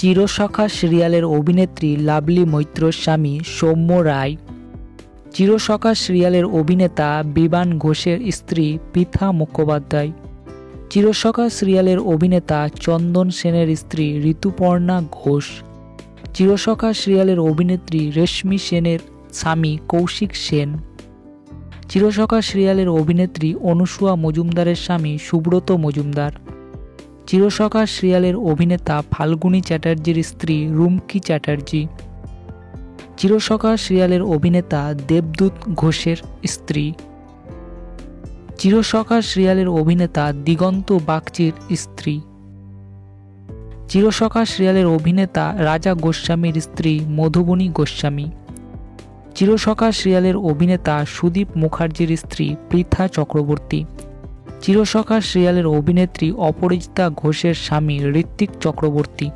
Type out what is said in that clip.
চিরসখা সিরিয়ালের অভিনেত্রী লাভলি মৈত্রর স্বামী সৌম্য রায়। চিরসখা সিরিয়ালের অভিনেতা বিমান ঘোষের স্ত্রী পৃথা মুখোপাধ্যায়। চিরসখা সিরিয়ালের অভিনেতা চন্দন সেনের স্ত্রী ঋতুপর্ণা ঘোষ। চিরসখা সিরিয়ালের অভিনেত্রী রেশমী সেনের স্বামী কৌশিক সেন। চিরসখা সিরিয়ালের অভিনেত্রী অনুসুয়া মজুমদারের স্বামী সুব্রত মজুমদার। চিরসখা সিরিয়ালের অভিনেতা ফাল্গুনী চ্যাটার্জির স্ত্রী রুমকি চ্যাটার্জি। চিরসখা সিরিয়ালের অভিনেতা দেবদূত ঘোষের স্ত্রী। চিরসখা সিরিয়ালের অভিনেতা দিগন্ত বাগচির স্ত্রী। চিরসখা সিরিয়ালের অভিনেতা রাজা গোস্বামীর স্ত্রী মধুবনী গোস্বামী। চিরসখা সিরিয়ালের অভিনেতা সুদীপ মুখার্জির স্ত্রী পৃথা চক্রবর্তী। চিরসখা সিরিয়ালের অভিনেত্রী অপরাজিতা ঘোষের স্বামী ঋত্বিক চক্রবর্তী।